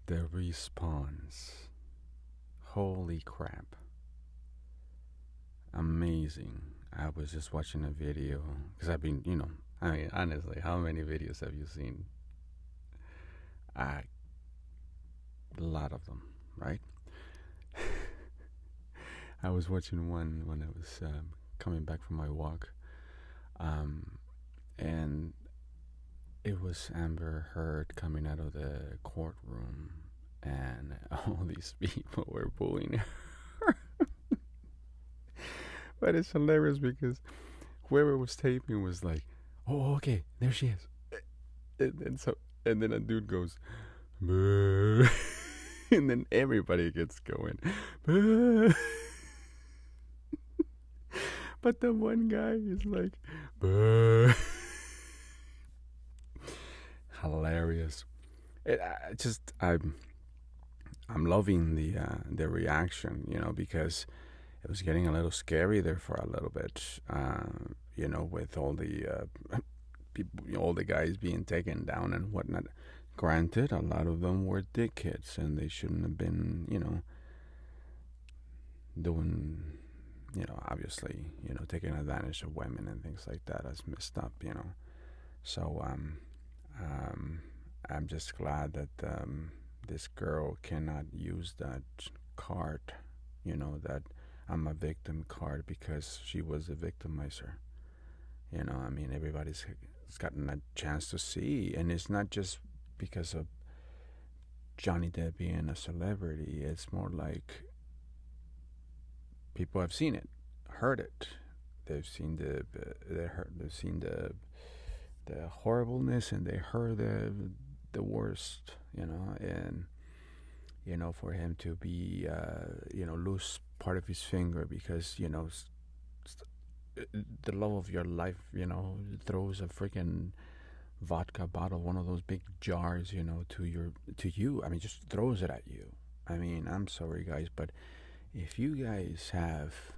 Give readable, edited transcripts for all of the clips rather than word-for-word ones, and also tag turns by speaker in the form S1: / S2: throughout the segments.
S1: The response. Holy crap. Amazing. I was just watching a video because I've been, I mean, honestly, how many videos have you seen? A lot of them, right? I was watching one when I was coming back from my walk, um, and it was Amber Heard coming out of the courtroom, and all these people were booing her. But it's hilarious because whoever was taping was like, "Oh, okay, there she is," and then a dude goes, "Boo," and then everybody gets going, "Boo." But the one guy is like, "Boo." Hilarious. I'm loving the reaction, because it was getting a little scary there for a little bit, with all the people, all the guys being taken down and whatnot. Granted, a lot of them were dickheads, and they shouldn't have been, doing, obviously, taking advantage of women and things like that. That's messed up. So, I'm just glad that this girl cannot use that card, that I'm a victim card because she was a victimizer. I mean, everybody's gotten a chance to see, and it's not just because of Johnny Depp being a celebrity. It's more like people have seen it, heard it. They've seen they've seen the horribleness, and they heard the worst, and for him to be lose part of his finger because the love of your life throws a freaking vodka bottle, one of those big jars, to you. I mean, just throws it at you. I mean, I'm sorry guys, but if you guys have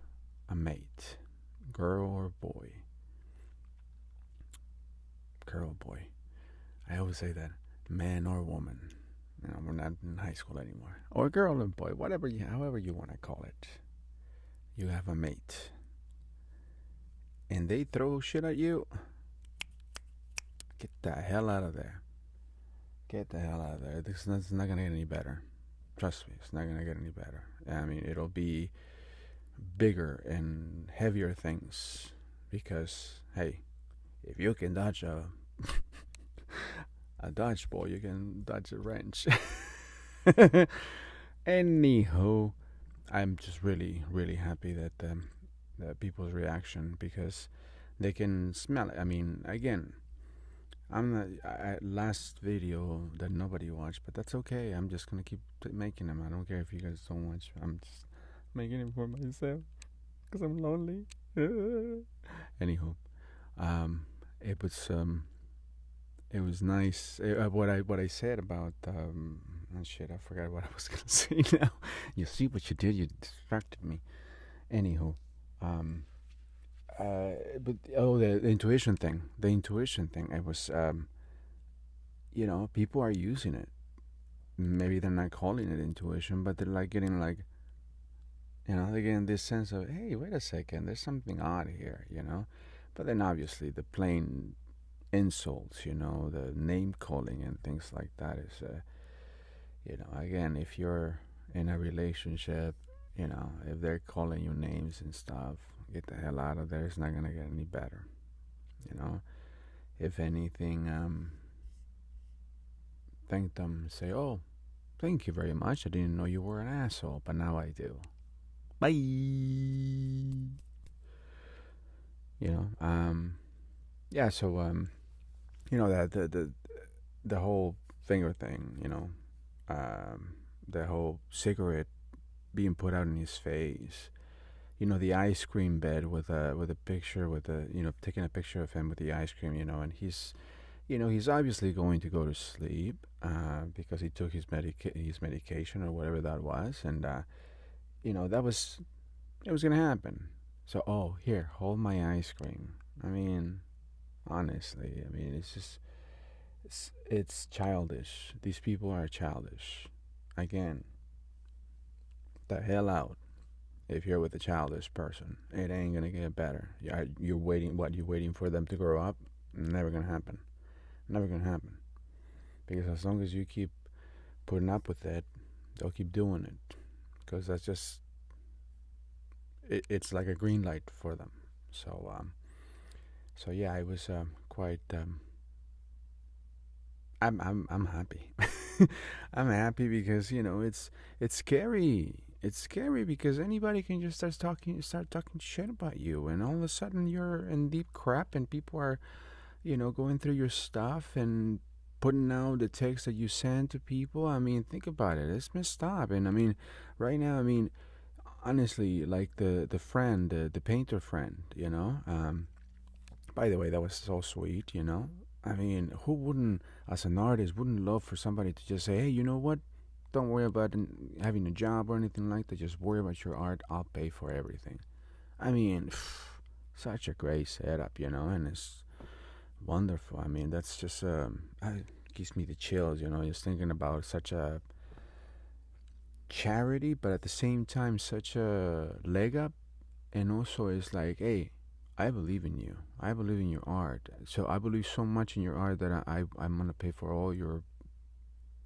S1: a mate, girl or boy, I always say that, man or woman. We're not in high school anymore. Or girl or boy, however you want to call it. You have a mate, and they throw shit at you. Get the hell out of there. Get the hell out of there. It's not gonna get any better. Trust me, it's not gonna get any better. I mean, it'll be bigger and heavier things because, hey, if you can dodge a dodgeball, you can dodge a wrench. Anyhow, I'm just really, really happy that people's reaction, because they can smell it. I mean, again, I'm not last video that nobody watched, but that's okay. I'm just gonna keep making them. I don't care if you guys don't watch. I'm just making it for myself because I'm lonely. Anywho, it was nice. What I said about shit. I forgot what I was gonna say now. You see what you did? You distracted me. Anywho, but the intuition thing. The intuition thing. It was people are using it. Maybe they're not calling it intuition, but they're like getting like, they're getting this sense of, hey, wait a second, there's something odd here. But then obviously the plain insults, the name calling and things like that is, again, if you're in a relationship, if they're calling you names and stuff, get the hell out of there. It's not gonna get any better. If anything, thank them. Say, oh, thank you very much. I didn't know you were an asshole, but now I do. Bye. Yeah. So that the whole finger thing. The whole cigarette being put out in his face. The ice cream bed with a picture with taking a picture of him with the ice cream. And he's obviously going to go to sleep because he took his medication or whatever that was, and that was it was gonna happen. So, oh, here, hold my ice cream. I mean, honestly, it's just it's childish. These people are childish. again, the hell out. If you're with a childish person, it ain't gonna get better. You're waiting. What, you're waiting for them to grow up? Never gonna happen. Never gonna happen. Because as long as you keep putting up with it, they'll keep doing it. Because that's just it's like a green light for them. So so yeah, I was quite. I'm happy. I'm happy because it's scary. It's scary because anybody can just start talking shit about you, and all of a sudden you're in deep crap, and people are going through your stuff and putting out the text that you send to people. I mean, think about it. It's messed up, and I mean, right now, I mean, honestly, like the friend, the painter friend, by the way, that was so sweet. I mean, who wouldn't, as an artist, wouldn't love for somebody to just say, hey, you know what? Don't worry about having a job or anything like that. Just worry about your art. I'll pay for everything. I mean, such a great setup, and it's wonderful. I mean, that's just it gives me the chills, just thinking about such a charity, but at the same time, such a leg up. And also, it's like, hey, I believe in you. I believe in your art. So I believe so much in your art that I'm gonna pay for all your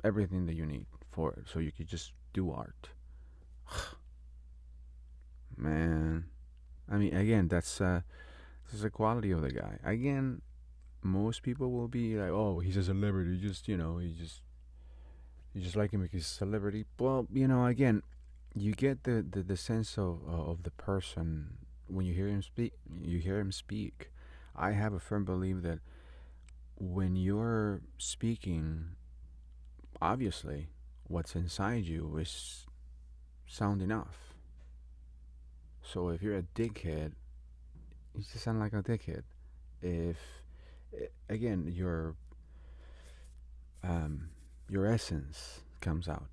S1: everything that you need for it, so you could just do art. Man, I mean, again, this is the quality of the guy. Again, most people will be like, oh, he's a celebrity. Just you just like him because he's a celebrity. Well, again, you get the sense of the person when you hear him speak. You hear him speak. I have a firm belief that when you're speaking, obviously, what's inside you is sound enough. So if you're a dickhead, you just sound like a dickhead. If again your essence comes out.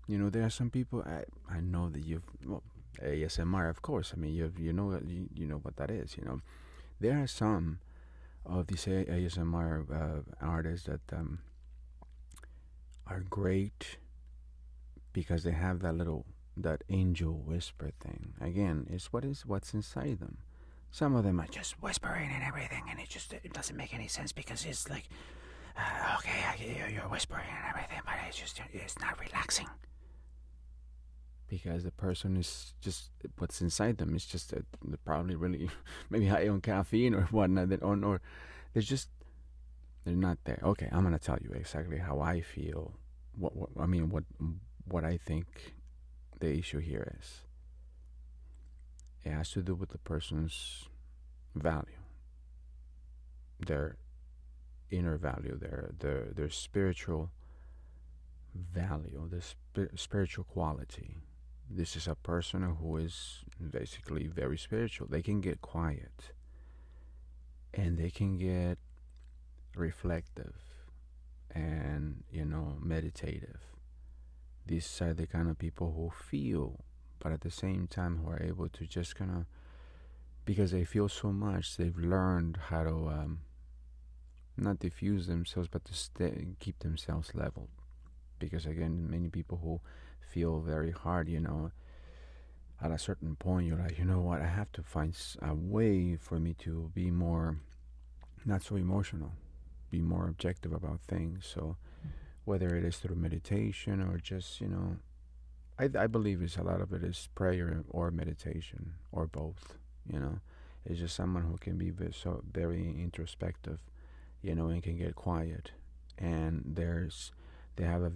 S1: There are some people I know that ASMR, of course. I mean, you know what that is. There are some of these ASMR artists that are great because they have that angel whisper thing. Again, it's what's inside them. Some of them are just whispering and everything, and it doesn't make any sense because it's like, okay, you're whispering and everything, but it's not relaxing because the person is just what's inside them is just they're probably really maybe high on caffeine or whatnot, or they're not there. Okay, I'm gonna tell you exactly how I feel. What I think the issue here is. It has to do with the person's value, their inner value, their spiritual value, the spiritual quality. This is a person who is basically very spiritual. They can get quiet and they can get reflective and, meditative. These are the kind of people who feel, but at the same time who are able to just kind of, because they feel so much, they've learned how to not diffuse themselves, but to keep themselves leveled. Because again, many people who feel very hard, at a certain point, you're like, you know what, I have to find a way for me to be more, not so emotional, be more objective about things. So whether it is through meditation or just, I believe a lot of it is prayer or meditation or both, It's just someone who can be very introspective, and can get quiet. And they have a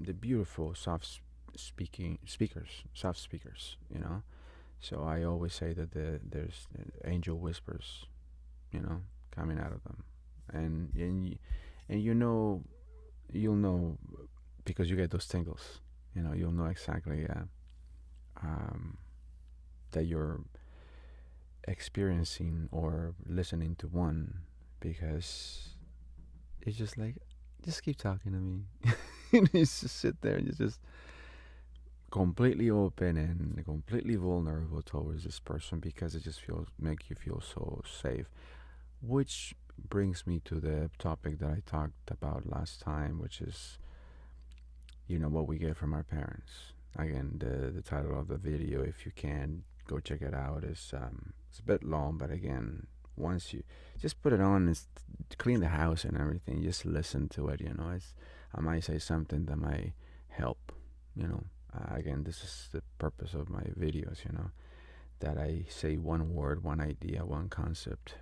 S1: the beautiful soft soft speakers. So I always say that there's angel whispers, coming out of them, and you'll know because you get those tingles. You'll know exactly that you're experiencing or listening to one, because it's just like, just keep talking to me. You just sit there and you just completely open and completely vulnerable towards this person because it just make you feel so safe, which brings me to the topic that I talked about last time, which is, what we get from our parents. Again, the title of the video, if you can go check it out, is it's a bit long, but again, once you just put it on, it's clean the house and everything. Just listen to it. I might say something that might help. Again, this is the purpose of my videos. That I say one word, one idea, one concept,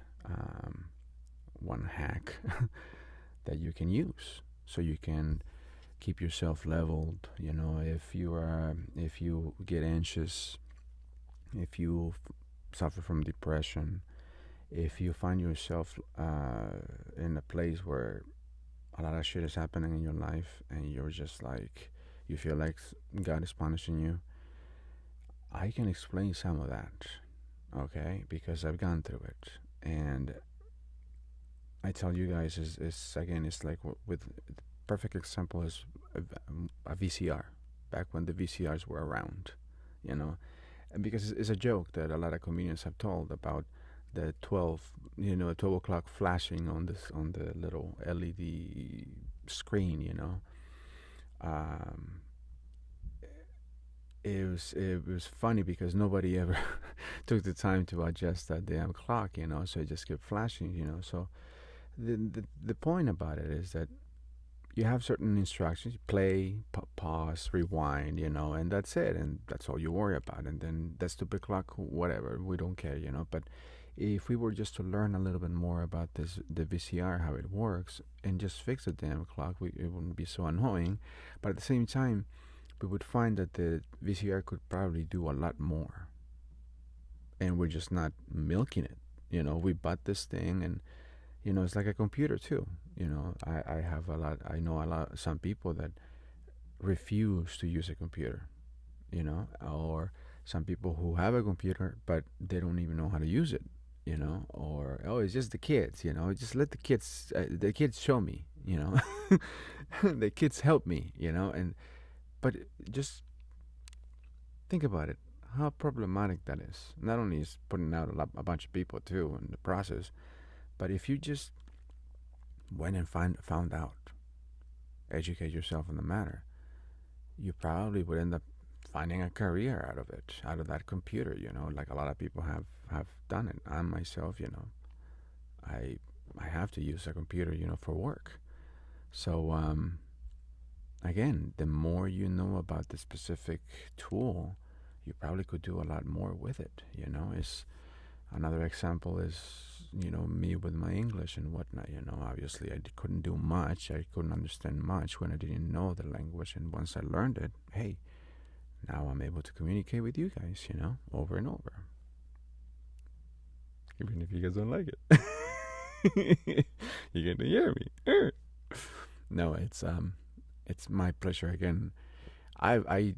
S1: one hack that you can use, so you can keep yourself leveled. If you get anxious, if you suffer from depression, if you find yourself in a place where a lot of shit is happening in your life and you're just like, you feel like God is punishing you, I can explain some of that, okay? Because I've gone through it. And I tell you guys, it's like with perfect example is a VCR, back when the VCRs were around, and because it's a joke that a lot of comedians have told about the 12 o'clock flashing on the little LED screen. Um, it was funny because nobody ever took the time to adjust that damn clock, so it just kept flashing, so the point about it is that you have certain instructions: play, pause, rewind, and that's it, and that's all you worry about. And then that stupid clock, whatever, we don't care, but if we were just to learn a little bit more about the VCR, how it works, and just fix the damn clock, it wouldn't be so annoying. But at the same time, we would find that the VCR could probably do a lot more, and we're just not milking it. We bought this thing, and it's like a computer too. I know some people that refuse to use a computer, or some people who have a computer but they don't even know how to use it, or, oh, it's just the kids, just let the kids show me, the kids help me, but just think about it, how problematic that is. Not only is putting out a bunch of people too in the process, but if you just went and found out, educate yourself on the matter, you probably would end up finding a career out of it, out of that computer, like a lot of people have done it. I myself, I have to use a computer, for work. So again, the more you know about the specific tool, you probably could do a lot more with it. Is another example is, me with my English and whatnot. Obviously I couldn't do much. I couldn't understand much when I didn't know the language. And once I learned it, hey, now I'm able to communicate with you guys, over and over. Even if you guys don't like it, you get to hear me. No, it's my pleasure. Again, I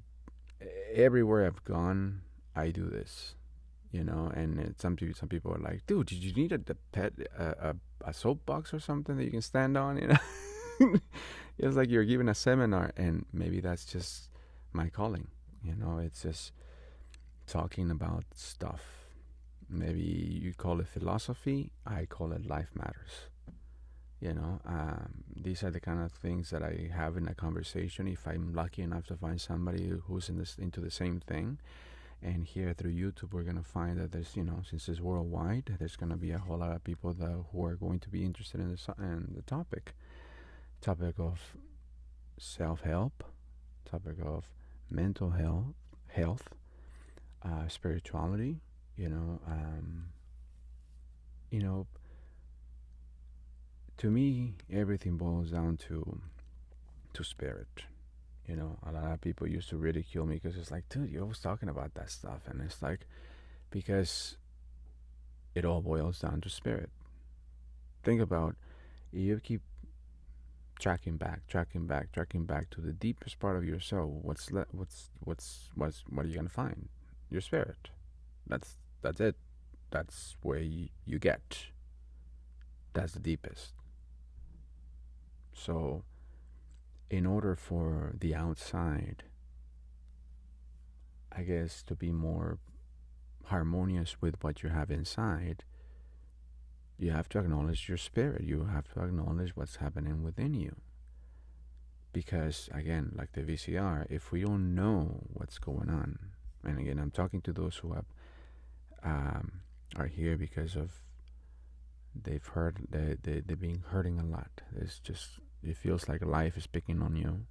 S1: everywhere I've gone, I do this. And some people are like, dude, did you need a soapbox or something that you can stand on? It's like you're giving a seminar, and maybe that's just my calling. It's just talking about stuff. Maybe you call it philosophy, I call it life matters. These are the kind of things that I have in a conversation. If I'm lucky enough to find somebody who's into the same thing. And here through YouTube, we're going to find that there's, since it's worldwide, there's going to be a whole lot of people who are going to be interested in the topic of self-help, topic of mental health, spirituality, to me, everything boils down to spirit. A lot of people used to ridicule me because it's like, dude, you're always talking about that stuff. And it's like, because it all boils down to spirit. Think about, you keep tracking back to the deepest part of your soul. What are you gonna find? Your spirit. That's it. That's where you get. That's the deepest. So, in order for the outside, I guess, to be more harmonious with what you have inside, You have to acknowledge your spirit. You have to acknowledge what's happening within you. Because, again, like the VCR, if we don't know what's going on, and again, I'm talking to those who have, are here because of they've heard they've been hurting a lot. It's just, it feels like life is picking on you,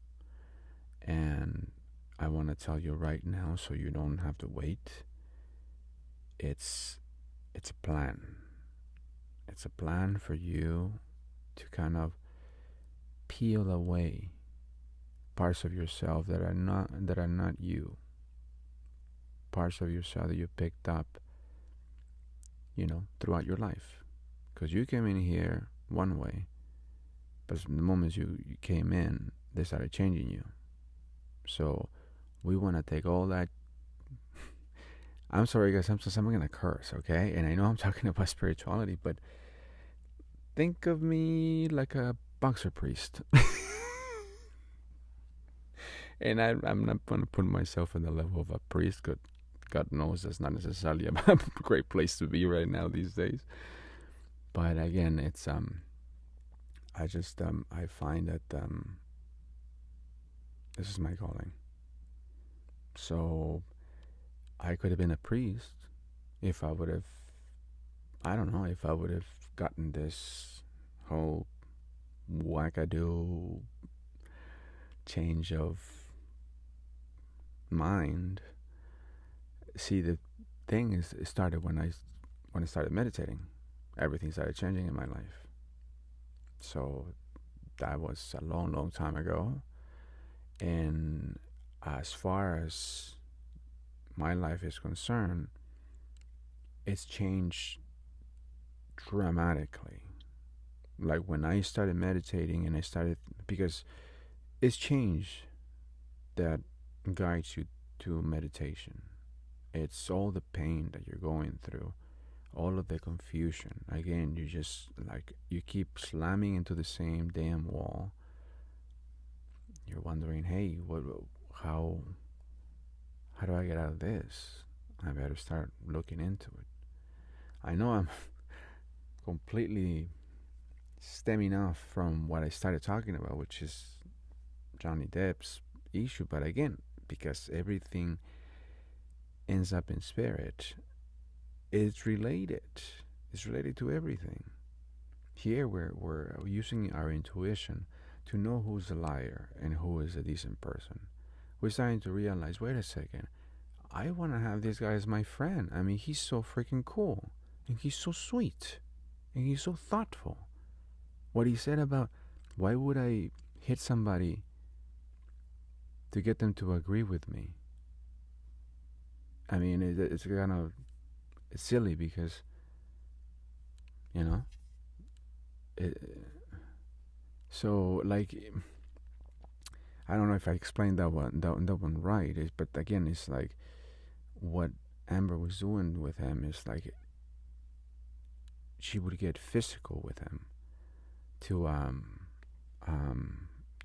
S1: and I want to tell you right now, so you don't have to wait. It's a plan. It's a plan for you to kind of peel away parts of yourself that are not you. Parts of yourself that you picked up, throughout your life. Because you came in here one way, but the moment you came in, they started changing you. So we want to take all that. I'm sorry, guys. I'm gonna curse, okay? And I know I'm talking about spirituality, but think of me like a boxer priest. And I'm not gonna put myself on the level of a priest. God knows that's not necessarily a great place to be right now these days. But again, it's I find that this is my calling. So I could have been a priest if I would have, I don't know, if I would have gotten this whole wackadoo change of mind. See, the thing is, it started when I started meditating. Everything started changing in my life. So that was a long, long time ago. And as far as my life is concerned, it's changed dramatically. Like when I started meditating and because it's change that guides you to meditation. It's all the pain that you're going through, all of the confusion. Again, you keep slamming into the same damn wall. You're wondering, hey, how do I get out of this? I better start looking into it. I know I'm completely stemming off from what I started talking about, which is Johnny Depp's issue. But again, because everything ends up in spirit, it's related. It's related to everything. Here we're using our intuition to know who's a liar and who is a decent person. We're starting to realize, wait a second, I want to have this guy as my friend. I mean, he's so freaking cool, and he's so sweet, and he's so thoughtful. What he said about, why would I hit somebody to get them to agree with me? I mean, it's kind of silly because, so like, I don't know if I explained that one right. But again, it's like what Amber was doing with him is like she would get physical with him to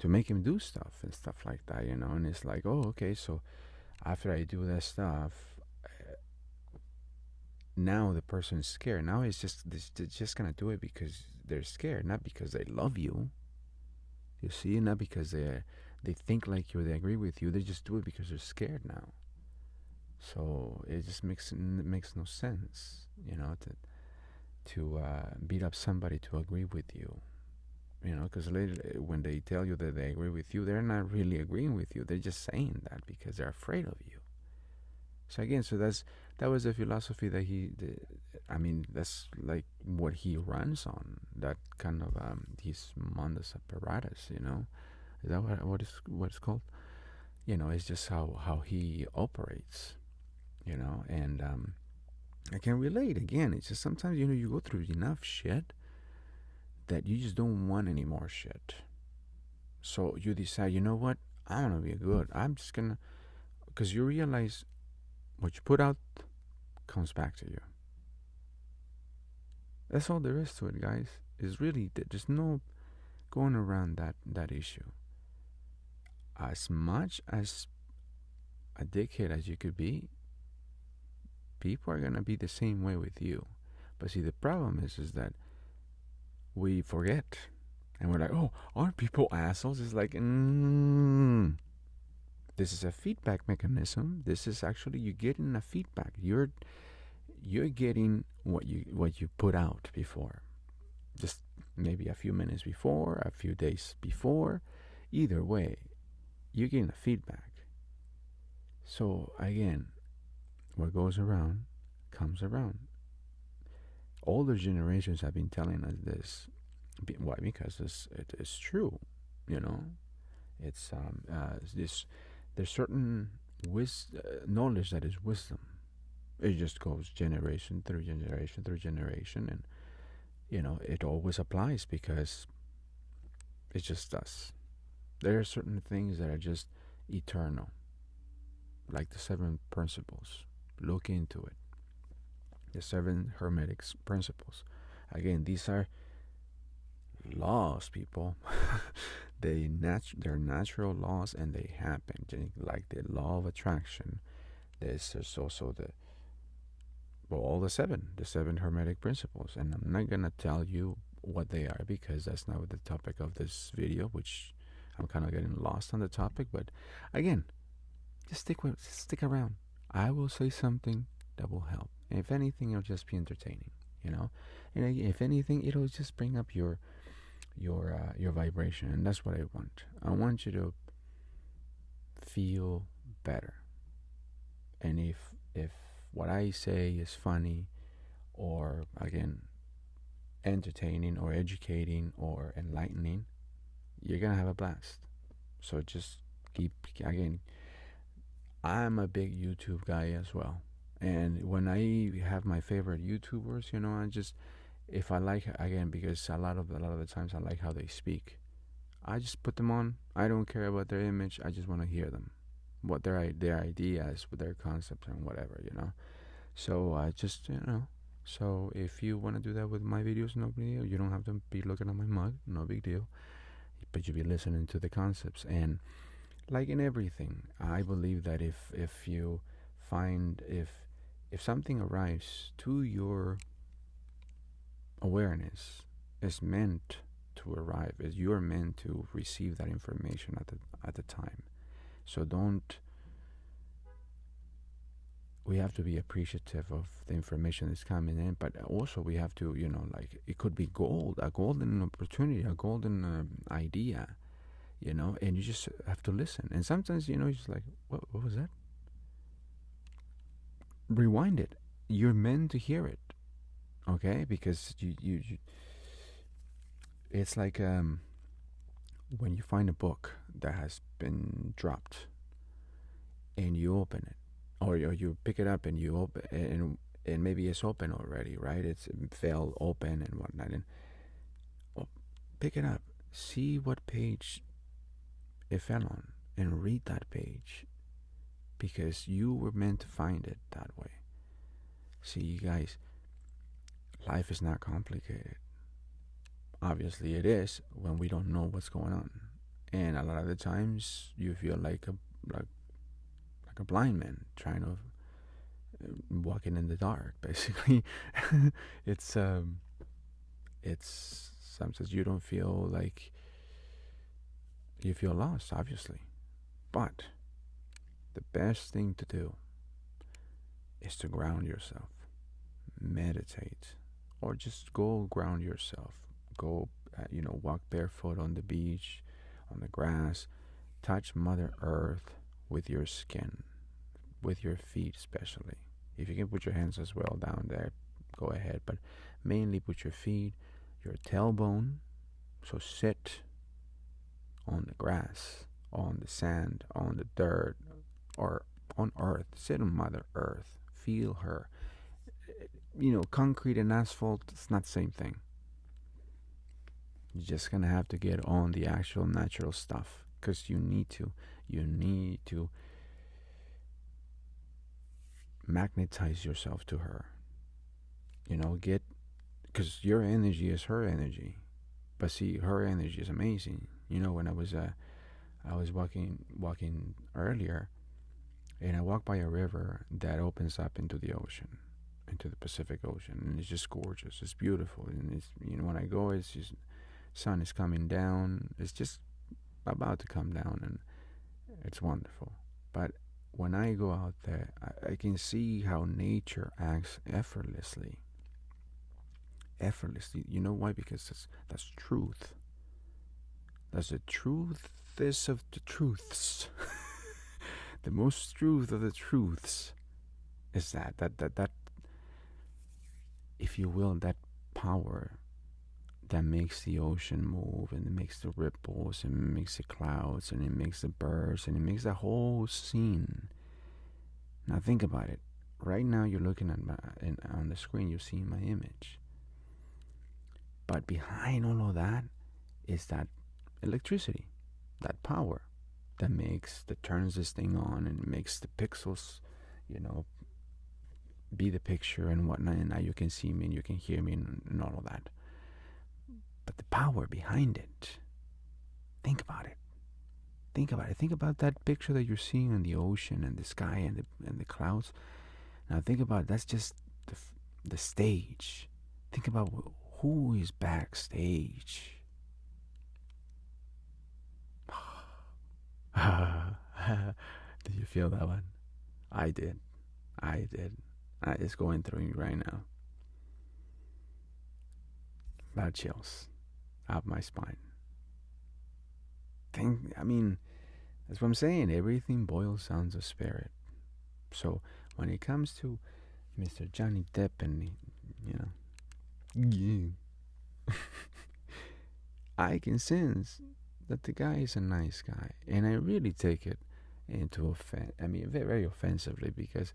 S1: make him do stuff and stuff like that, And it's like, oh, okay, so after I do that stuff, now the person's scared. Now they're just gonna do it because they're scared, not because they love you. You see, not because they think like you, they agree with you. They just do it because they're scared now. So it just makes no sense, to beat up somebody to agree with you. Because later when they tell you that they agree with you, they're not really agreeing with you. They're just saying that because they're afraid of you. So again, that was the philosophy that that's like what he runs on. That kind of his mundus apparatus, Is that what it's called? It's just how he operates, and I can relate. Again, it's just sometimes you go through enough shit that you just don't want any more shit. So you decide, you know what? I want to be good. I'm just gonna, because you realize what you put out comes back to you. That's all there is to it, guys. Is really there's no going around that issue. As much as a dickhead as you could be, people are gonna be the same way with you. But see, the problem is that we forget. And we're like, oh, aren't people assholes? It's like, this is a feedback mechanism. This is actually you getting a feedback. You're getting what you put out before. Just maybe a few minutes before, a few days before. Either way, you're getting a feedback. So again, what goes around comes around. Older generations have been telling us this. Why? Because it is true. You know, it's this. There's certain knowledge that is wisdom. It just goes generation through generation through generation, and it always applies because it just does. There are certain things that are just eternal, like the 7 principles. Look into it. The 7 hermetic principles. Again, these are laws, people. They're natural laws, and they happen. Like the law of attraction. There's also all the 7 hermetic principles, and I'm not gonna tell you what they are because that's not the topic of this video, which I'm kind of getting lost on the topic. But again, just stick around. I will say something that will help, and if anything, it'll just be entertaining, and if anything, it'll just bring up your vibration, and that's what I want. I want you to feel better, and if what I say is funny, or again, entertaining, or educating, or enlightening, you're gonna have a blast. So just again, I'm a big YouTube guy as well. And when I have my favorite YouTubers, I just, if I like, again, because a lot of the times I like how they speak, I just put them on. I don't care about their image. I just want to hear them, what their ideas, with their concepts and whatever. So I just, So if you want to do that with my videos, no big deal. You don't have to be looking at my mug, no big deal. But you be listening to the concepts. And like in everything, I believe that if you find, if something arrives to your awareness, is meant to arrive, is you're meant to receive that information at the time. So we have to be appreciative of the information that's coming in, but also we have to, like, it could be a golden opportunity, a golden idea, and you just have to listen. And sometimes, you're just like, what was that? Rewind it. You're meant to hear it, okay? Because you it's like when you find a book that has been dropped, and you open it, or you pick it up and you open, and maybe it's open already, right? It fell open and whatnot, and pick it up, see what page it fell on, and read that page, because you were meant to find it that way. See, you guys, life is not complicated. Obviously it is when we don't know what's going on, and a lot of the times you feel like a blind man trying to walking in the dark, basically. it's sometimes you don't feel like, you feel lost, obviously, but the best thing to do is to ground yourself, meditate, or just go ground yourself. Go, walk barefoot on the beach, on the grass, touch Mother Earth with your skin, with your feet especially. If you can put your hands as well down there, go ahead, but mainly put your feet, your tailbone. So sit on the grass, on the sand, on the dirt, or on earth. Sit on Mother Earth. Feel her. Concrete and asphalt, it's not the same thing. You're just gonna have to get on the actual natural stuff, because you need to magnetize yourself to her. Because your energy is her energy. But see, her energy is amazing. When I was walking earlier, and I walked by a river that opens up into the ocean, into the Pacific Ocean, and it's just gorgeous. It's beautiful, and it's, when I go, it's just sun is coming down. It's just about to come down, and it's wonderful. But when I go out there, I can see how nature acts effortlessly. Effortlessly. You know why? Because that's truth. That's the truthest of the truths. The most truth of the truths is that if you will, that power that makes the ocean move, and it makes the ripples, and it makes the clouds, and it makes the birds, and it makes the whole scene. Now think about it. Right now you're looking at on the screen, you're seeing my image. But behind all of that is that electricity, that power that turns this thing on and makes the pixels, be the picture and whatnot, and now you can see me and you can hear me and all of that. But the power behind it, think about it. Think about it. Think about that picture that you're seeing in the ocean and the sky and the clouds. Now think about it. That's just the stage. Think about who is backstage. Did you feel that one? I did. It's going through me right now. About chills up my spine. That's what I'm saying. Everything boils down to spirit. So when it comes to Mr. Johnny Depp and, I can sense that the guy is a nice guy. And I really take it into very, very offensively, because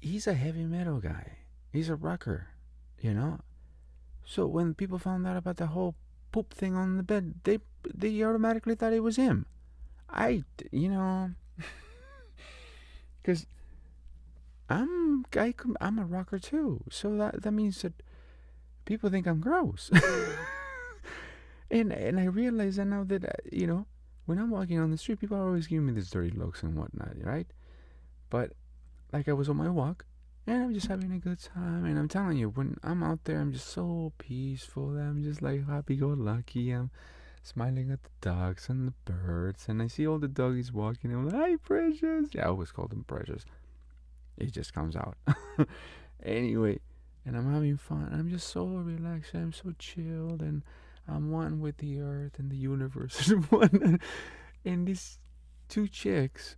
S1: he's a heavy metal guy. He's a rocker, So when people found out about the whole poop thing on the bed, they automatically thought it was him. Because I'm a rocker too, so that means that people think I'm gross. and I realize that now that when I'm walking on the street, people are always giving me these dirty looks and whatnot, right? But like, I was on my walk, and I'm just having a good time. And I'm telling you, when I'm out there, I'm just so peaceful. I'm just like happy-go-lucky. I'm smiling at the dogs and the birds. And I see all the doggies walking. And I'm like, hi, Precious. Yeah, I always call them Precious. It just comes out. Anyway, and I'm having fun. I'm just so relaxed. I'm so chilled. And I'm one with the earth and the universe. And these two chicks,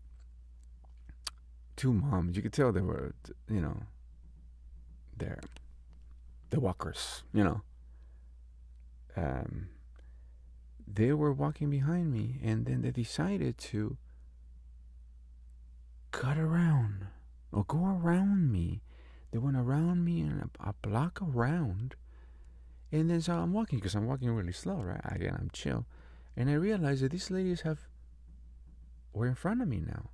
S1: two moms, you could tell they were, they're the walkers, they were walking behind me, and then they decided to cut around or go around me. They went around me and a block around, and then so I'm walking, because I'm walking really slow, right? Again, I'm chill, and I realized that these ladies were in front of me now.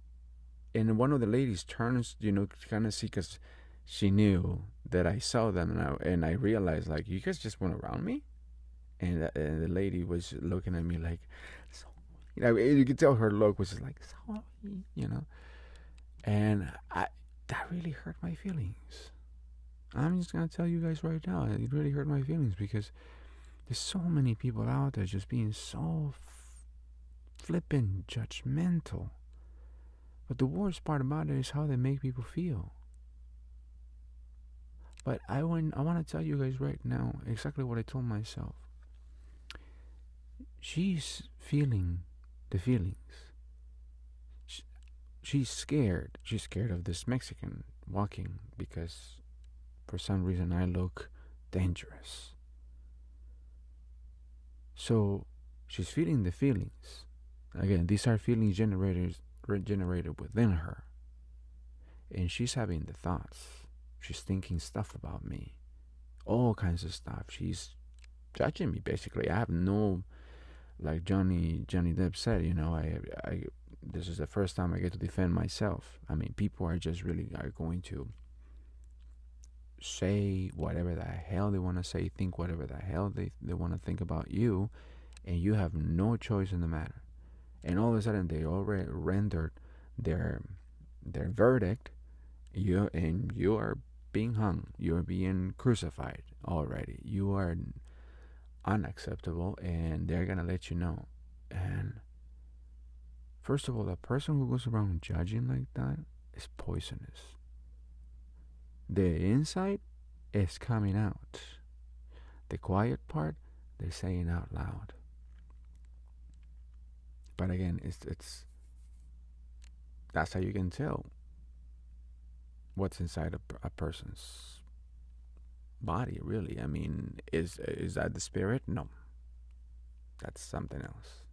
S1: And one of the ladies turns, to kind of see, because she knew that I saw them, and I realized, like, you guys just went around me? And the lady was looking at me like, you could tell her look was just like, sorry, And that really hurt my feelings. I'm just going to tell you guys right now, it really hurt my feelings, because there's so many people out there just being so flippin' judgmental. But the worst part about it is how they make people feel. But I want to tell you guys right now exactly what I told myself. She's feeling the feelings. She's scared. She's scared of this Mexican walking, because for some reason I look dangerous. So she's feeling the feelings. Again, these are feelings generated within her, and she's having the thoughts. She's thinking stuff about me, all kinds of stuff. She's judging me, basically. I have no, like Johnny Depp said, I this is the first time I get to defend myself. People are just really are going to say whatever the hell they want to say, think whatever the hell they want to think about you, and you have no choice in the matter. And all of a sudden, they already rendered their verdict, You are being hung. You're being crucified already. You are unacceptable, and they're gonna let you know. And first of all, the person who goes around judging like that is poisonous. The inside is coming out. The quiet part, they're saying out loud. But again, it's that's how you can tell what's inside a person's body. Really, I mean, is that the spirit? No, that's something else.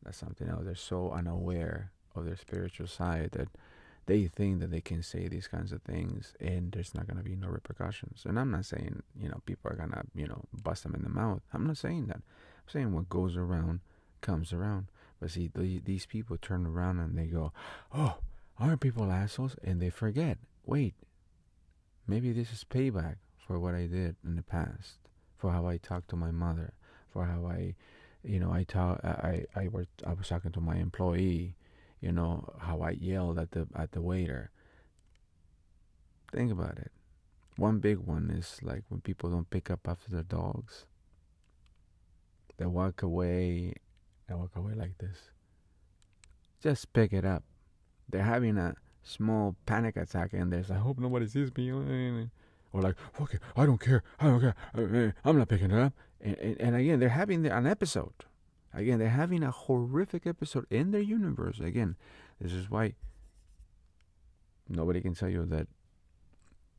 S1: That's something else. They're so unaware of their spiritual side that they think that they can say these kinds of things and there's not going to be no repercussions. And I'm not saying, people are going to, bust them in the mouth. I'm not saying that. I'm saying what goes around comes around. But see, these people turn around and they go, oh, aren't people assholes? And they forget, wait, maybe this is payback for what I did in the past, for how I talked to my mother, for how I was talking to my employee, how I yelled at the waiter. Think about it. One big one is like when people don't pick up after their dogs. They walk away. They walk away like this. Just pick it up. They're having a small panic attack and there's, I hope nobody sees me. Or like, okay, I don't care. I'm not picking it up. And again, they're having an episode. Again, they're having a horrific episode in their universe. Again, this is why nobody can tell you that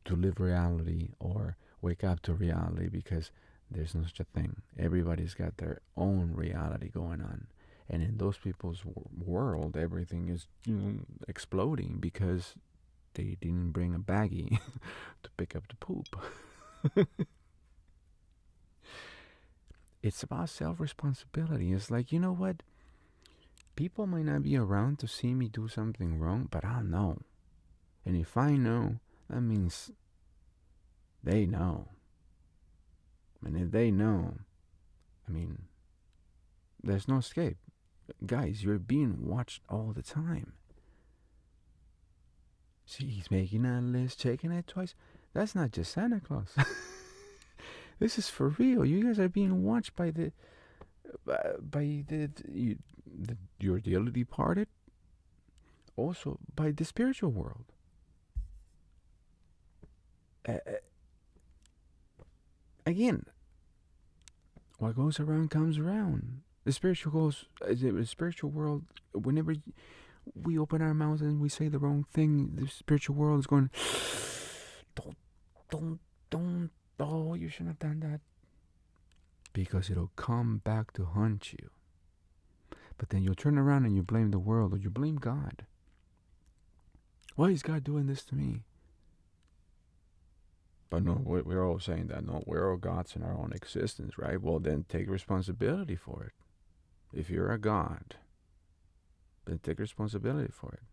S1: to live reality or wake up to reality, because there's no such a thing. Everybody's got their own reality going on. And in those people's world, everything is exploding because they didn't bring a baggie to pick up the poop. It's about self-responsibility. It's like, you know what? People might not be around to see me do something wrong, but I'll know. And if I know, that means they know. And if they know, I mean, there's no escape. Guys, you're being watched all the time. See, he's making a list, checking it twice. That's not just Santa Claus. This is for real. You guys are being watched by your dearly departed, also by the spiritual world. Again, what goes around comes around. The spiritual world. Whenever we open our mouths and we say the wrong thing, the spiritual world is going, don't. Oh, you shouldn't have done that. Because it'll come back to haunt you. But then you'll turn around and you blame the world or you blame God. Why is God doing this to me? But no, we're all saying that. No, we're all gods in our own existence, right? Well, then take responsibility for it. If you're a god, then take responsibility for it.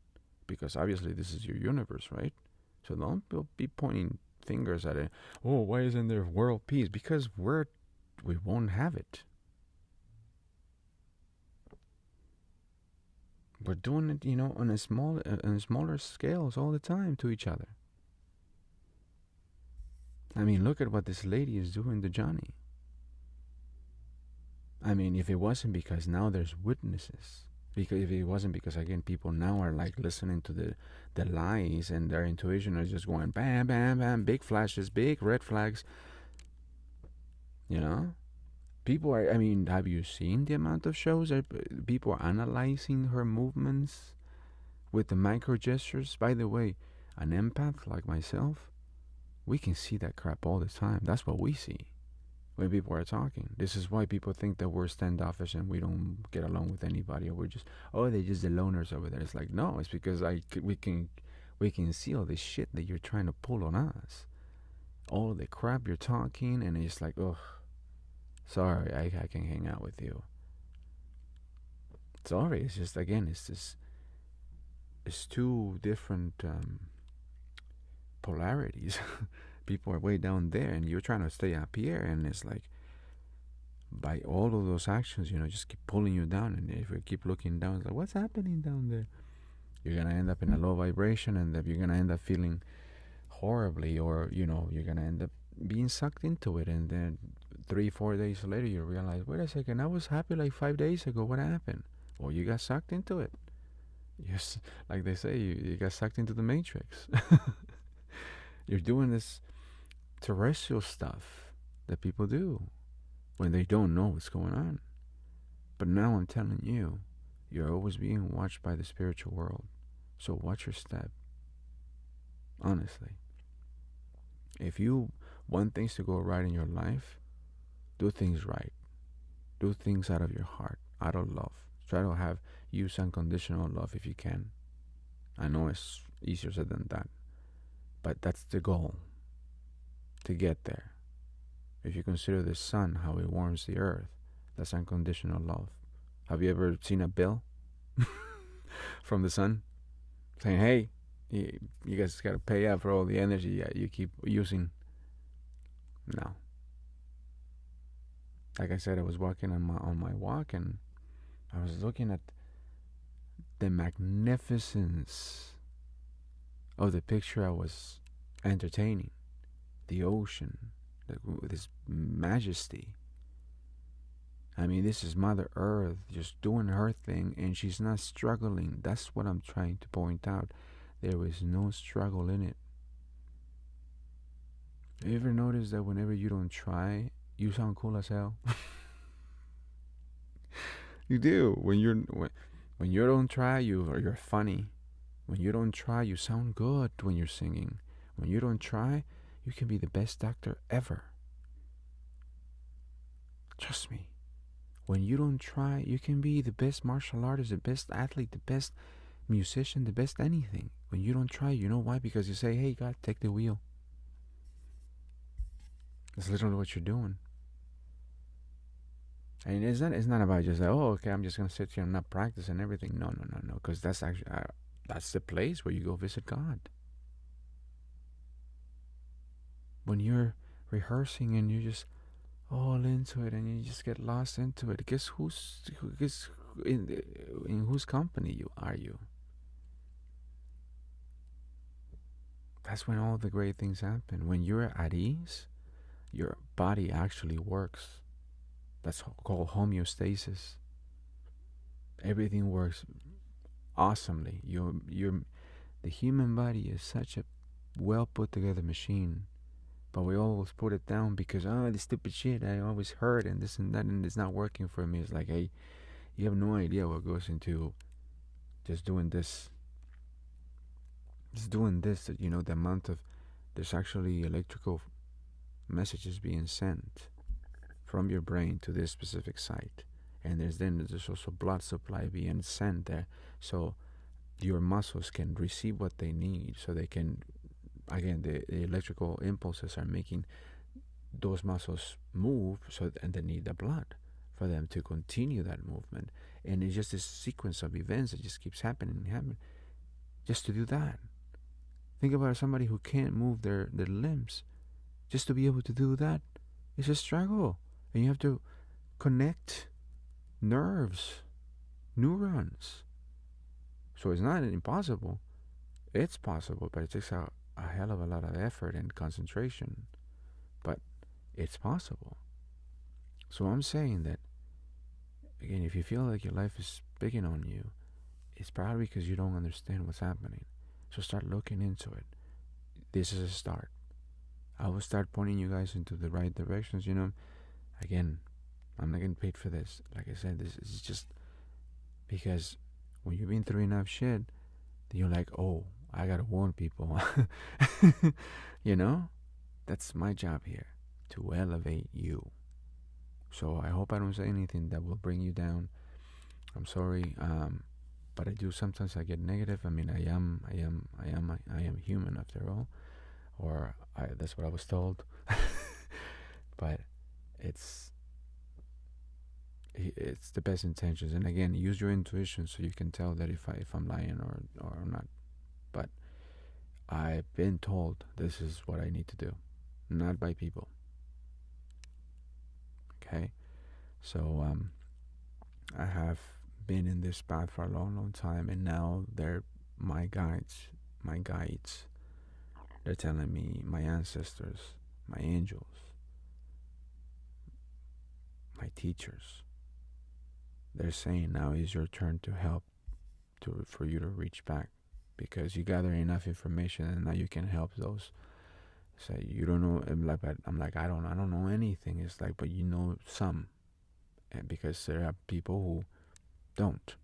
S1: Because obviously this is your universe, right? So don't be pointing fingers at it. Oh, why isn't there world peace? Because we won't have it. We're doing it, on a smaller scales all the time to each other. I mean, look at what this lady is doing to Johnny. I mean, if it wasn't because now there's witnesses, because if it wasn't because, again, people now are like listening to the lies and their intuition is just going bam, bam, bam, big flashes, big red flags. People are, I mean, have you seen the amount of shows that people are analyzing her movements with the micro gestures? By the way, an empath like myself, we can see that crap all the time. That's what we see when people are talking. This is why people think that we're standoffish and we don't get along with anybody, or we're just, they're just the loners over there. It's like, no, it's because we can see all this shit that you're trying to pull on us. All of the crap you're talking, and it's like, ugh, sorry, I can hang out with you. Sorry, it's just, again, it's two different polarities. People are way down there and you're trying to stay up here, and it's like, by all of those actions, just keep pulling you down. And if you keep looking down, it's like, what's happening down there? You're gonna end up in a low vibration, and you're gonna end up feeling horribly, or you're gonna end up being sucked into it, and then 3-4 days later you realize, wait a second, I was happy like 5 days ago. What happened? Well, you got sucked into it. Yes, like they say, you got sucked into the matrix. You're doing this terrestrial stuff that people do when they don't know what's going on. But now I'm telling you, you're always being watched by the spiritual world. So watch your step. Honestly. If you want things to go right in your life, do things right. Do things out of your heart, out of love. Try to use unconditional love if you can. I know it's easier said than that, but that's the goal, to get there. If you consider the sun, how it warms the earth, that's unconditional love. Have you ever seen a bill from the sun saying, hey, you guys got to pay up for all the energy you keep using? No. Like I said, I was walking on my walk, and I was looking at the magnificence of the picture I was entertaining. The ocean, this majesty. I mean, this is Mother Earth just doing her thing, and she's not struggling. That's what I'm trying to point out. There is no struggle in it. Have you ever noticed that whenever you don't try, you sound cool as hell? You do. When you don't try, you're funny. When you don't try, you sound good when you're singing. When you don't try, you can be the best actor ever. Trust me. When you don't try, you can be the best martial artist, the best athlete, the best musician, the best anything. When you don't try, you know why? Because you say, hey, God, take the wheel. That's literally what you're doing. And it's not about just like, oh, okay, I'm just going to sit here and not practice and everything. No. Because that's actually, that's the place where you go visit God. When you're rehearsing and you're just all into it and you just get lost into it, guess in whose company are you? That's when all the great things happen. When you're at ease, your body actually works. That's called homeostasis. Everything works awesomely. The human body is such a well put together machine, but we always put it down because this stupid shit I always heard and this and that, and it's not working for me. It's like, hey, you have no idea what goes into just doing this. The amount of, there's actually electrical messages being sent from your brain to this specific site, and there's also blood supply being sent there, so your muscles can receive what they need, so they can, again, the electrical impulses are making those muscles move, and they need the blood for them to continue that movement, and it's just this sequence of events that just keeps happening just to do that. Think about somebody who can't move their limbs. Just to be able to do that, it's a struggle. And you have to connect neurons. So it's not impossible. It's possible, but it takes a hell of a lot of effort and concentration. But it's possible. So I'm saying that, again, if you feel like your life is picking on you, it's probably because you don't understand what's happening. So start looking into it. This is a start. I will start pointing you guys into the right directions. Again, I'm not getting paid for this. Like I said, this is just because when you've been through enough shit, then you're like, oh, I gotta warn people. That's my job here, to elevate you. So I hope I don't say anything that will bring you down. I'm sorry, but I do sometimes. I get negative. I mean, I am human after all, or that's what I was told. But it's the best intentions, and again, use your intuition so you can tell that if I'm lying or not. But I've been told this is what I need to do, not by people. Okay, so I have been in this path for a long time, and now they're my guides, they're telling me, my ancestors, my angels, my teachers, they're saying now is your turn to help, for you to reach back, because you gather enough information and now you can help those. Say you don't know. I'm like I don't know anything. It's like, but you know some, and because there are people who don't.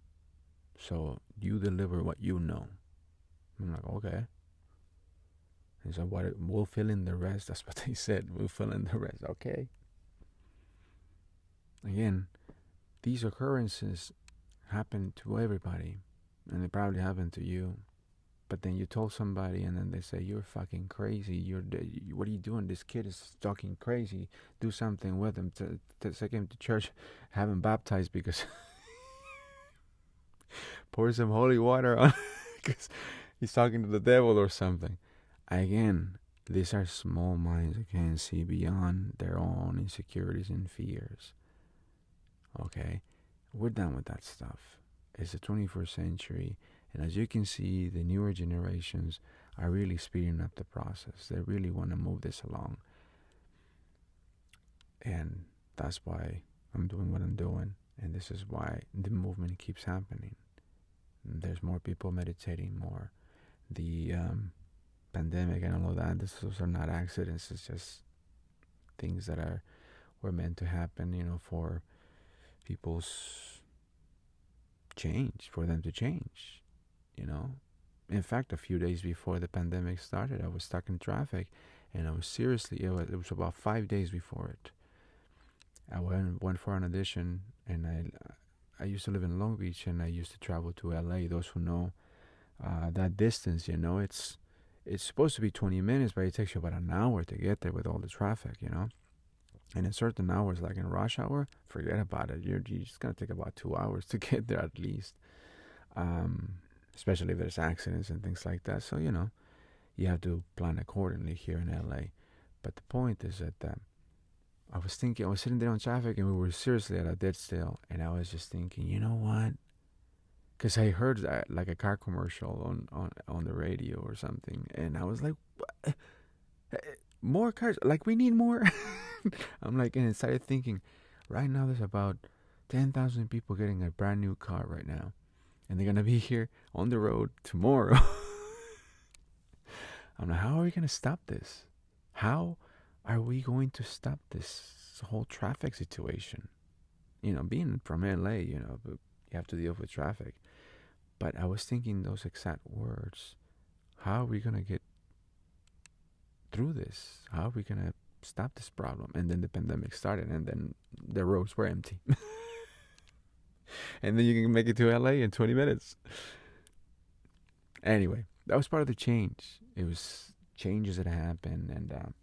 S1: So you deliver what you know. I'm like, okay. And so we'll fill in the rest. That's what they said. We'll fill in the rest. Okay. Again, these occurrences happen to everybody, and they probably happen to you. But then you told somebody, and then they say you're fucking crazy. What are you doing? This kid is talking crazy. Do something with him. To take him to church, have him baptized because pour some holy water on because he's talking to the devil or something. Again, these are small minds that can't see beyond their own insecurities and fears. Okay, we're done with that stuff. It's the 21st century. And as you can see, the newer generations are really speeding up the process. They really want to move this along. And that's why I'm doing what I'm doing. And this is why the movement keeps happening. There's more people meditating more. The pandemic and all of that, those are not accidents. It's just things that were meant to happen, for people's change, for them to change. In fact, a few days before the pandemic started, I was stuck in traffic, and I was seriously ill. It was about 5 days before it. I went for an audition, and I used to live in Long Beach, and I used to travel to LA. Those who know that distance, it's supposed to be 20 minutes, but it takes you about an hour to get there with all the traffic, And in certain hours, like in rush hour, forget about it. You're just gonna take about 2 hours to get there at least. Especially if there's accidents and things like that. So, you have to plan accordingly here in LA. But the point is that I was sitting there on traffic, and we were seriously at a dead still. And I was just thinking, you know what? Because I heard like a car commercial on the radio or something. And I was like, more cars? Like, we need more? I'm like, and I started thinking, right now there's about 10,000 people getting a brand new car right now. And they're going to be here on the road tomorrow. I'm like, how are we going to stop this? How are we going to stop this whole traffic situation? Being from LA, you have to deal with traffic. But I was thinking those exact words. How are we going to get through this? How are we going to stop this problem? And then the pandemic started, and then the roads were empty. And then you can make it to LA in 20 minutes. Anyway, that was part of the change. It was changes that happened. And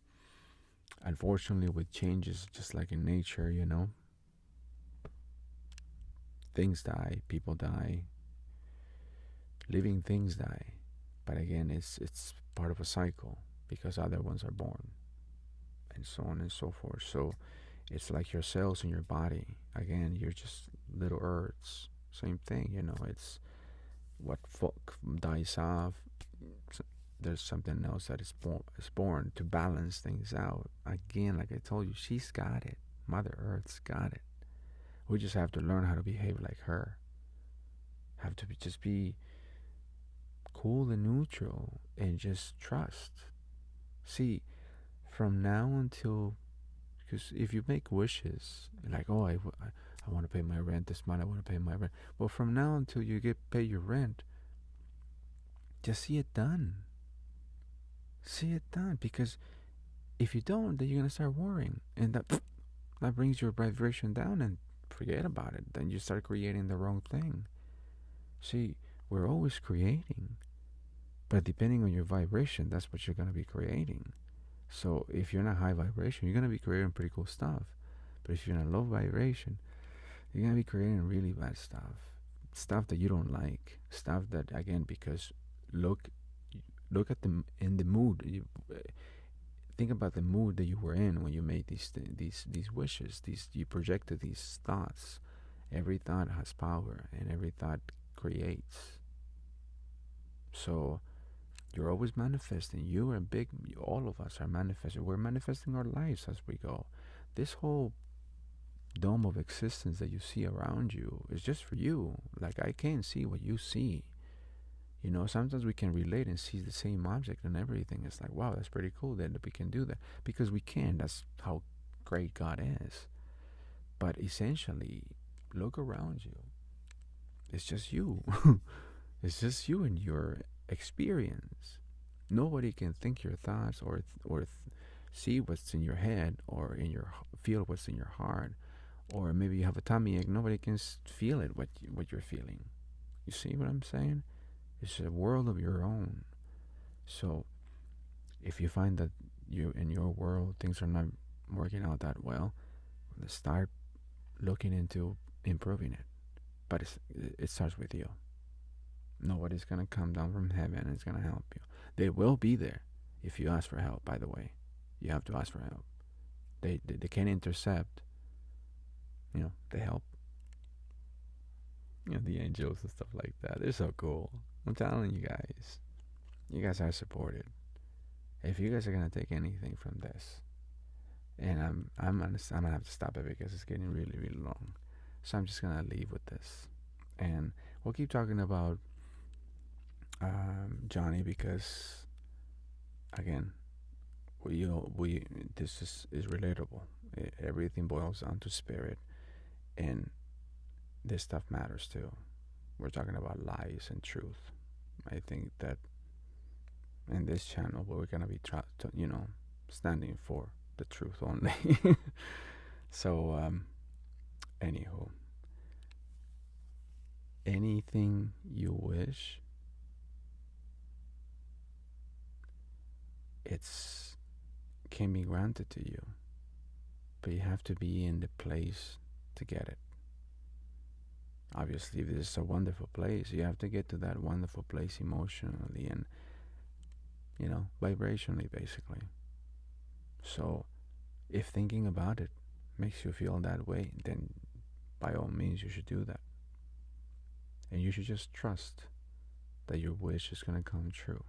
S1: unfortunately, with changes, just like in nature, things die, people die, living things die. But again, it's part of a cycle, because other ones are born, and so on and so forth. So it's like your cells in your body. Again, you're just little earths. Same thing, it's what dies off. There's something else that is born to balance things out. Again, like I told you, she's got it. Mother Earth's got it. We just have to learn how to behave like her. Have to just be cool and neutral and just trust. See, from now until, because if you make wishes, like, oh, I want to pay my rent this month, I want to pay my rent. Well, from now until you pay your rent, just see it done. See it done. Because if you don't, then you're going to start worrying. And that brings your vibration down, and forget about it. Then you start creating the wrong thing. See, we're always creating. But depending on your vibration, that's what you're going to be creating. So if you're in a high vibration, you're going to be creating pretty cool stuff. But if you're in a low vibration, you're going to be creating really bad stuff. Stuff that you don't like. Stuff that, again, because look at them in the mood. Think about the mood that you were in when you made these wishes. You projected these thoughts. Every thought has power, and every thought creates. So you're always manifesting. You are big. All of us are manifesting. We're manifesting our lives as we go. This whole dome of existence that you see around you is just for you. Like, I can't see what you see. You know, sometimes we can relate and see the same object and everything. It's like, wow, that's pretty cool that we can do that. Because we can. That's how great God is. But essentially, look around you. It's just you. It's just you and your experience. Nobody can think your thoughts or see what's in your head or feel what's in your heart, or maybe you have a tummy ache. Nobody can feel it what you're feeling. You see what I'm saying? It's a world of your own. So if you find that you in your world things are not working out that well, start looking into improving it. But it starts with you. Nobody's gonna come down from heaven and it's gonna help you. They will be there if you ask for help. By the way, you have to ask for help. They can intercept. You know, they help. You know, the angels and stuff like that. They're so cool. I'm telling you guys. You guys are supported. If you guys are gonna take anything from this, and I'm gonna have to stop it because it's getting really really long. So I'm just gonna leave with this, and we'll keep talking about Johnny because again, we this is relatable. Everything boils down to spirit, and this stuff matters too. We're talking about lies and truth. I think that in this channel, we're gonna be standing for the truth only. So, anywho, anything you wish, it's can be granted to you, but you have to be in the place to get it. Obviously, if this is a wonderful place, you have to get to that wonderful place emotionally and, vibrationally, basically. So, if thinking about it makes you feel that way, then by all means, you should do that. And you should just trust that your wish is going to come true,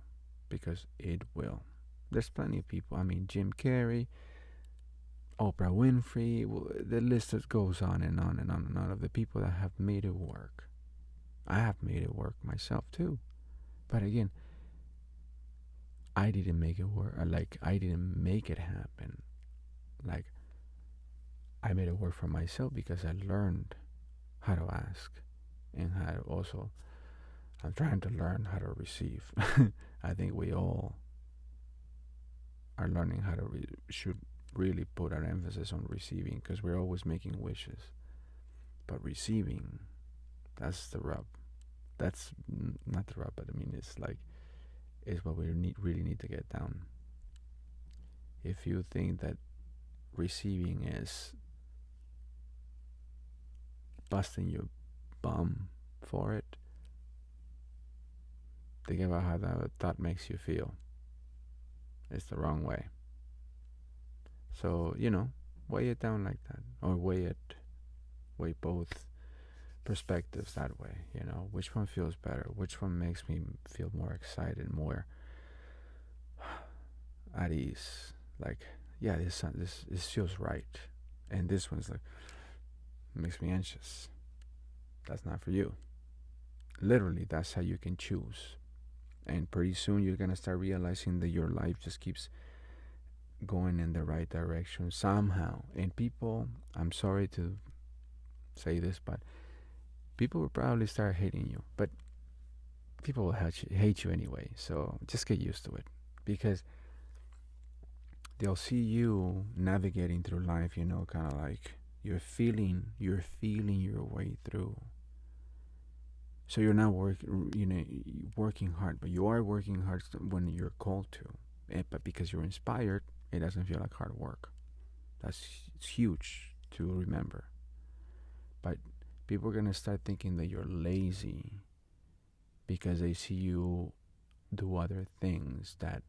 S1: because it will. There's plenty of people. I mean, Jim Carrey, Oprah Winfrey, the list just goes on and on and on and on of the people that have made it work. I have made it work myself too. But again, I didn't make it work. I didn't make it happen. Like, I made it work for myself because I learned how to ask and how to also, I'm trying to learn how to receive. I think we all are learning how to should really put our emphasis on receiving, because we're always making wishes. But receiving, that's the rub. That's not the rub, but I mean, it's what we really need to get down. If you think that receiving is busting your bum for it, think about how that thought makes you feel. It's the wrong way. So, weigh it down like that, or weigh both perspectives that way. Which one feels better? Which one makes me feel more excited, more at ease? Like, yeah, this feels right, and this one's like makes me anxious. That's not for you. Literally, that's how you can choose. And pretty soon you're gonna start realizing that your life just keeps going in the right direction somehow. And people, I'm sorry to say this, but people will probably start hating you. But people will hate you anyway. So just get used to it, because they'll see you navigating through life, kind of like you're feeling your way through. So you're not working hard, but you are working hard when you're called to. But because you're inspired, it doesn't feel like hard work. It's huge to remember. But people are going to start thinking that you're lazy because they see you do other things that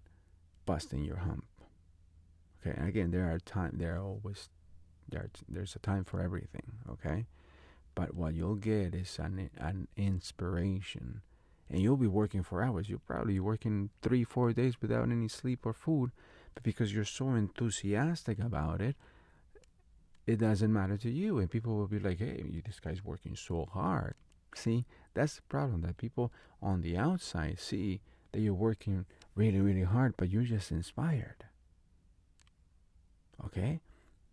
S1: bust in your hump. Okay, and again, there's a time for everything, okay? But what you'll get is an inspiration and you'll be working for hours. You'll probably be working 3, 4 days without any sleep or food, but because you're so enthusiastic about it, it doesn't matter to you, and people will be like, "Hey, this guy's working so hard." See, that's the problem, that people on the outside see that you're working really, really hard, but you're just inspired. Okay,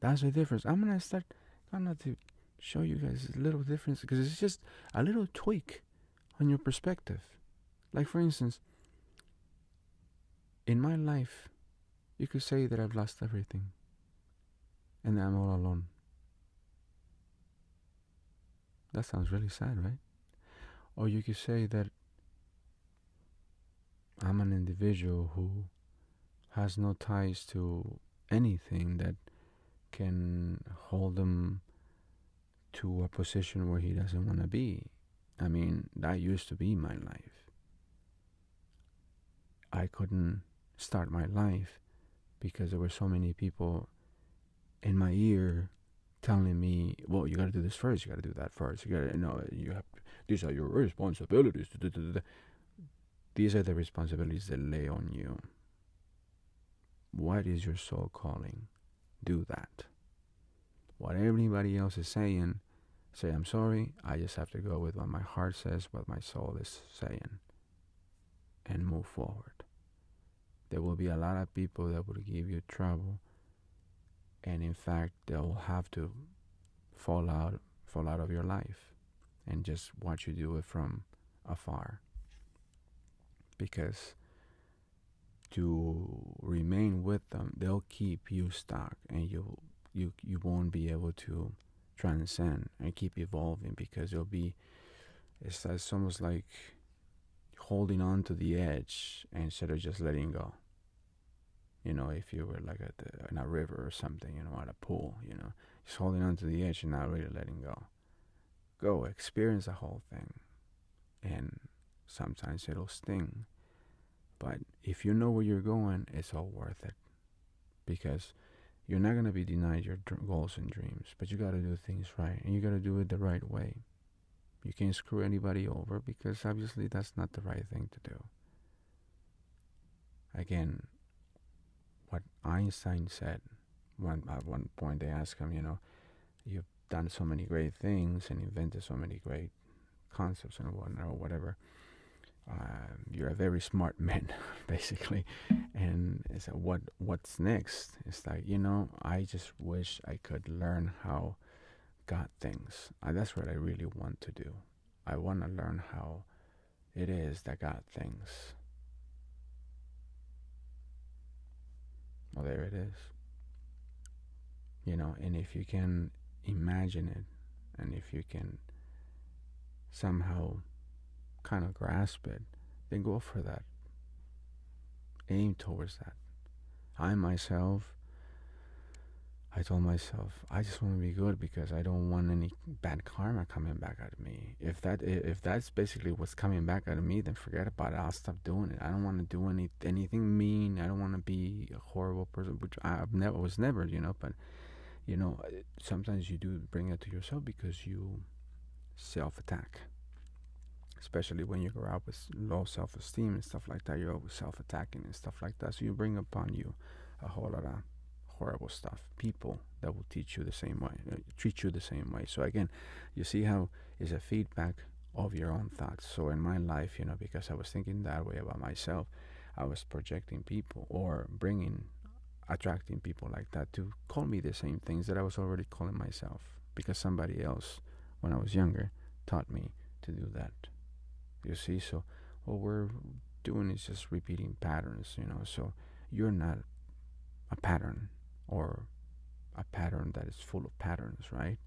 S1: that's the difference. I'm gonna start kind of to show you guys a little difference because it's just a little tweak on your perspective. Like for instance, in my life, you could say that I've lost everything and that I'm all alone. That sounds really sad, right? Or you could say that I'm an individual who has no ties to anything that can hold him to a position where he doesn't want to be. I mean, that used to be my life. I couldn't start my life because there were so many people in my ear telling me, "Well, you got to do this first. You got to do that first. You got to, you have. These are your responsibilities. These are the responsibilities that lay on you. What is your soul calling? Do that. What everybody else is saying, say, I'm sorry. I just have to go with what my heart says, what my soul is saying, and move forward. There will be a lot of people that will give you trouble, and in fact, they will have to fall out of your life, and just watch you do it from afar. Because to remain with them, they'll keep you stuck, and you won't be able to transcend and keep evolving, because it's almost like holding on to the edge instead of just letting go. If you were like in a river or something, at a pool, just holding on to the edge and not really letting go. Go experience the whole thing, and sometimes it'll sting, but if you know where you're going, it's all worth it, because you're not going to be denied your goals and dreams, but you got to do things right, and you got to do it the right way. You can't screw anybody over, because obviously that's not the right thing to do. Again, what Einstein said, at one point they asked him, you've done so many great things and invented so many great concepts and whatever. You're a very smart man, basically. And it's what's next? It's like, I just wish I could learn how God thinks. That's what I really want to do. I want to learn how it is that God thinks. Well, there it is. And if you can imagine it, and if you can somehow kind of grasp it, then go for that. Aim towards that. I told myself, I just want to be good, because I don't want any bad karma coming back at me. If that's basically what's coming back at me, then forget about it. I'll stop doing it. I don't want to do anything mean. I don't want to be a horrible person, which I was never, but sometimes you do bring it to yourself because you self-attack. Especially when you grow up with low self-esteem and stuff like that, you're always self-attacking and stuff like that. So you bring upon you a whole lot of horrible stuff. People that will treat you the same way. So again, you see how it's a feedback of your own thoughts. So in my life, because I was thinking that way about myself, I was projecting people, or attracting people like that to call me the same things that I was already calling myself, because somebody else, when I was younger, taught me to do that. You see, so what we're doing is just repeating patterns, so you're not a pattern, or a pattern that is full of patterns, right?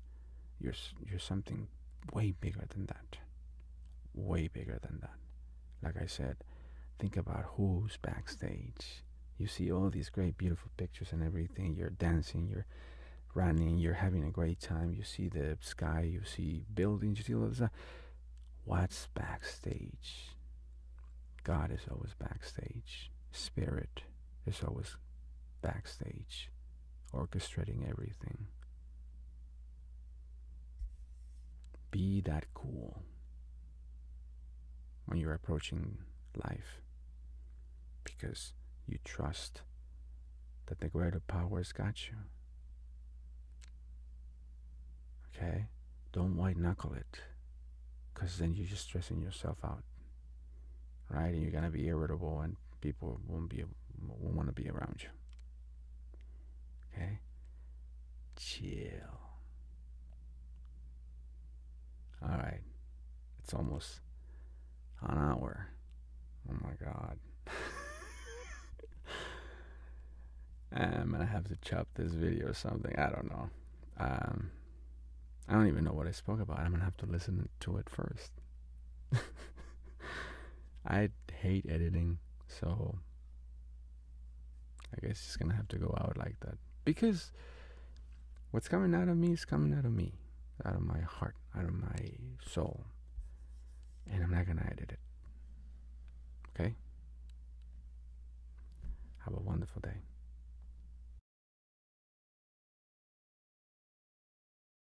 S1: You're something way bigger than that. Way bigger than that. Like I said, think about who's backstage. You see all these great, beautiful pictures and everything. You're dancing, you're running, you're having a great time. You see the sky, you see buildings, you see all this stuff. What's backstage? God is always backstage. Spirit is always backstage, orchestrating everything. Be that cool. when you're approaching life, because you trust that the greater powers got you. Okay? Don't white knuckle it, because then you're just stressing yourself out, right? And you're gonna be irritable, and people won't want to be around you. Okay? Chill. All right. It's almost an hour. Oh my God. I'm gonna have to chop this video or something. I don't know. I don't even know what I spoke about. I'm gonna have to listen to it first. I hate editing, so I guess it's gonna have to go out like that. Because what's coming out of me is coming out of me, out of my heart, out of my soul. And I'm not gonna edit it. Okay? Have a wonderful day.